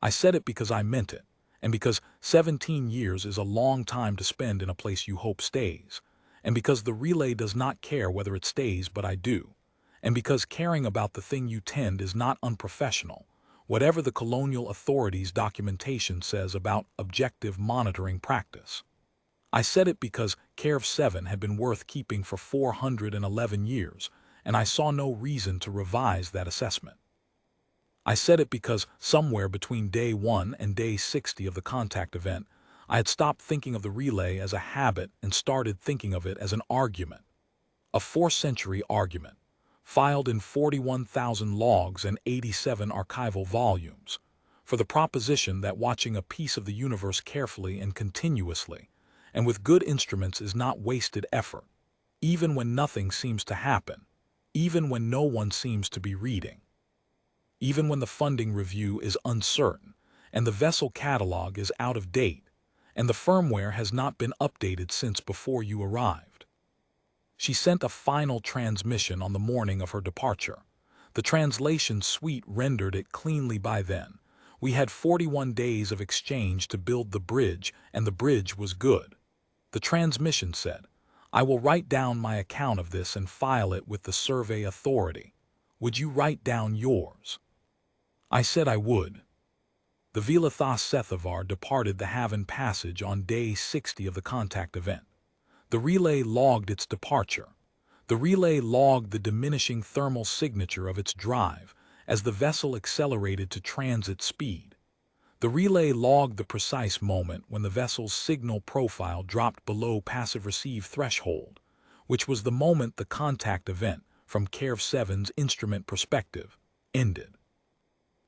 I said it because I meant it, and because 17 years is a long time to spend in a place you hope stays, and because the relay does not care whether it stays, but I do, and because caring about the thing you tend is not unprofessional, whatever the Colonial Authority's documentation says about objective monitoring practice. I said it because Care 7 had been worth keeping for 411 years, and I saw no reason to revise that assessment. I said it because somewhere between day 1 and day 60 of the contact event, I had stopped thinking of the relay as a habit and started thinking of it as an argument. A 4th-century argument, filed in 41,000 logs and 87 archival volumes, for the proposition that watching a piece of the universe carefully and continuously, and with good instruments is not wasted effort, even when nothing seems to happen, even when no one seems to be reading. Even when the funding review is uncertain, and the vessel catalog is out of date, and the firmware has not been updated since before you arrived. She sent a final transmission on the morning of her departure. The translation suite rendered it cleanly by then. We had 41 days of exchange to build the bridge, and the bridge was good. The transmission said, I will write down my account of this and file it with the Survey Authority. Would you write down yours? I said I would. The Vilathas Sethavar departed the Halven Passage on day 60 of the contact event. The relay logged its departure. The relay logged the diminishing thermal signature of its drive as the vessel accelerated to transit speed. The relay logged the precise moment when the vessel's signal profile dropped below passive receive threshold, which was the moment the contact event, from Care 7's instrument perspective, ended.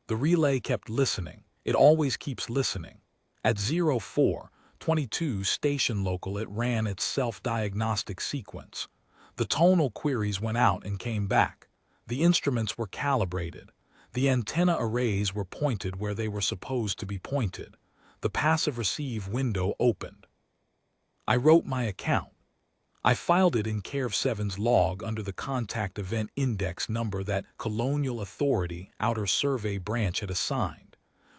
The relay kept listening. It always keeps listening. At 04:22 station local it ran its self-diagnostic sequence. The tonal queries went out and came back. The instruments were calibrated. The antenna arrays were pointed where they were supposed to be pointed. The passive receive window opened. I wrote my account. I filed it in Care 7's log under the contact event index number that Colonial Authority Outer Survey Branch had assigned,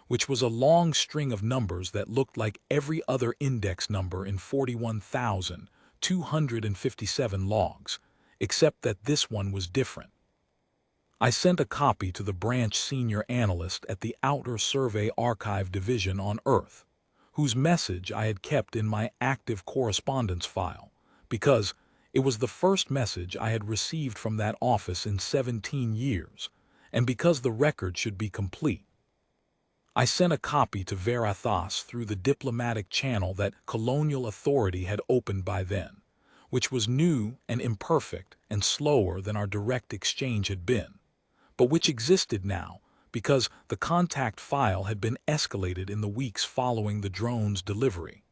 which was a long string of numbers that looked like every other index number in 41,257 logs, except that this one was different. I sent a copy to the branch senior analyst at the Outer Survey Archive Division on Earth, whose message I had kept in my active correspondence file, because it was the first message I had received from that office in 17 years, and because the record should be complete. I sent a copy to Veritas through the diplomatic channel that Colonial Authority had opened by then, which was new and imperfect and slower than our direct exchange had been, but which existed now because the contact file had been escalated in the weeks following the drone's delivery.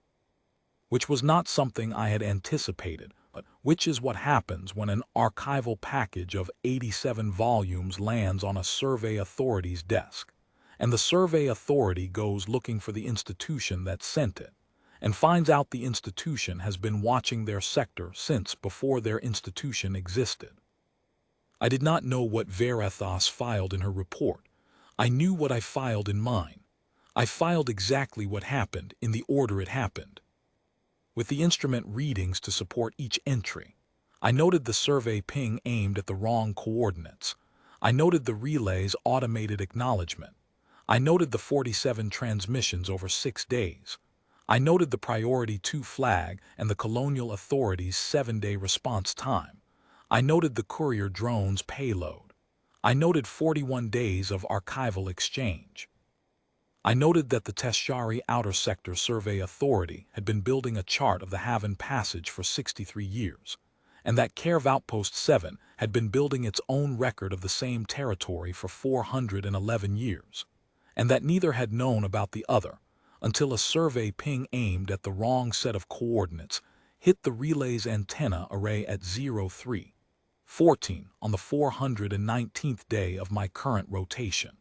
Which was not something I had anticipated, but which is what happens when an archival package of 87 volumes lands on a Survey Authority's desk, and the Survey Authority goes looking for the institution that sent it, and finds out the institution has been watching their sector since before their institution existed. I did not know what Veritas filed in her report. I knew what I filed in mine. I filed exactly what happened in the order it happened, with the instrument readings to support each entry. I noted the survey ping aimed at the wrong coordinates. I noted the relay's automated acknowledgement. I noted the 47 transmissions over 6 days. I noted the Priority 2 flag and the Colonial Authority's 7-day response time. I noted the courier drone's payload. I noted 41 days of archival exchange. I noted that the Tesshari Outer Sector Survey Authority had been building a chart of the Halven Passage for 63 years, and that Care Outpost 7 had been building its own record of the same territory for 411 years, and that neither had known about the other until a survey ping aimed at the wrong set of coordinates hit the relay's antenna array at 03:14 on the 419th day of my current rotation.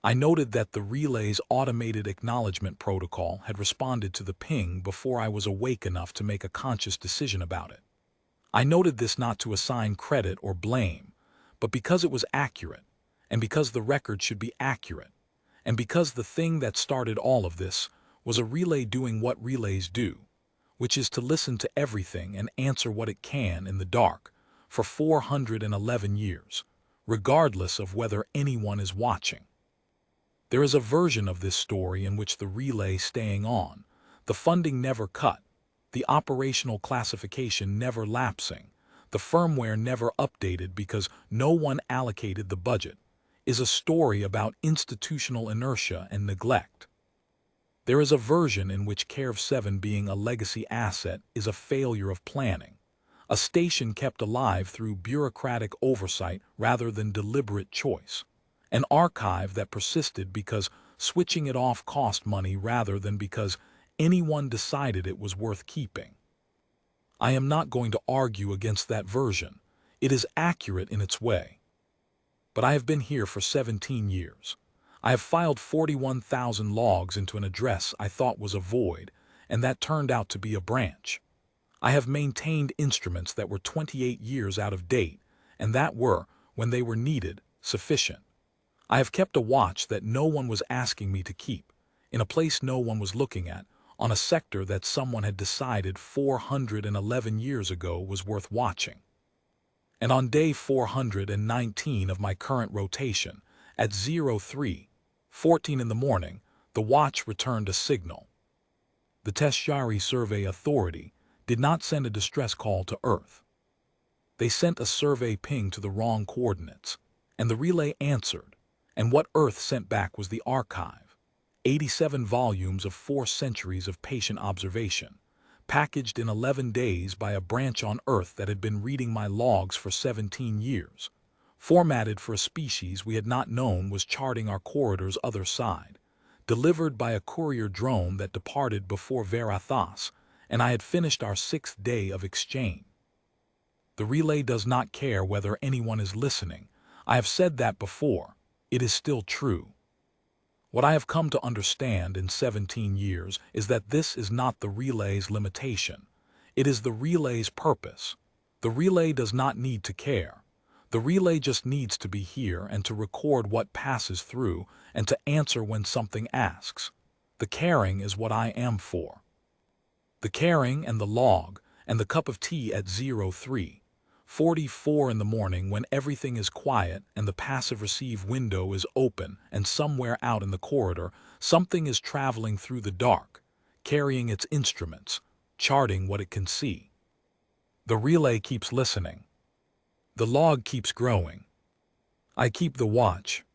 I noted that the relay's automated acknowledgement protocol had responded to the ping before I was awake enough to make a conscious decision about it. I noted this not to assign credit or blame, but because it was accurate, and because the record should be accurate, and because the thing that started all of this was a relay doing what relays do, which is to listen to everything and answer what it can in the dark for 411 years, regardless of whether anyone is watching. There is a version of this story in which the relay staying on, the funding never cut, the operational classification never lapsing, the firmware never updated because no one allocated the budget, is a story about institutional inertia and neglect. There is a version in which CARV 7 being a legacy asset is a failure of planning, a station kept alive through bureaucratic oversight rather than deliberate choice, an archive that persisted because switching it off cost money rather than because anyone decided it was worth keeping. I am not going to argue against that version. It is accurate in its way. But I have been here for 17 years. I have filed 41,000 logs into an address I thought was a void, and that turned out to be a branch. I have maintained instruments that were 28 years out of date, and that were, when they were needed, sufficient. I have kept a watch that no one was asking me to keep, in a place no one was looking at, on a sector that someone had decided 411 years ago was worth watching. And on day 419 of my current rotation, at 03:14 in the morning, the watch returned a signal. The Tesshari Survey Authority did not send a distress call to Earth. They sent a survey ping to the wrong coordinates, and the relay answered, and what Earth sent back was the archive, 87 volumes of 4 centuries of patient observation, packaged in 11 days by a branch on Earth that had been reading my logs for 17 years, formatted for a species we had not known was charting our corridor's other side, delivered by a courier drone that departed before Veritas, and I had finished our 6th day of exchange. The relay does not care whether anyone is listening. I have said that before. It is still true. What I have come to understand in 17 years is that this is not the relay's limitation. It is the relay's purpose. The relay does not need to care. The relay just needs to be here and to record what passes through and to answer when something asks. The caring is what I am for. The caring and the log and the cup of tea at 03:44 in the morning when everything is quiet and the passive receive window is open and somewhere out in the corridor something is traveling through the dark, carrying its instruments, charting what it can see. The relay keeps listening. The log keeps growing. I keep the watch,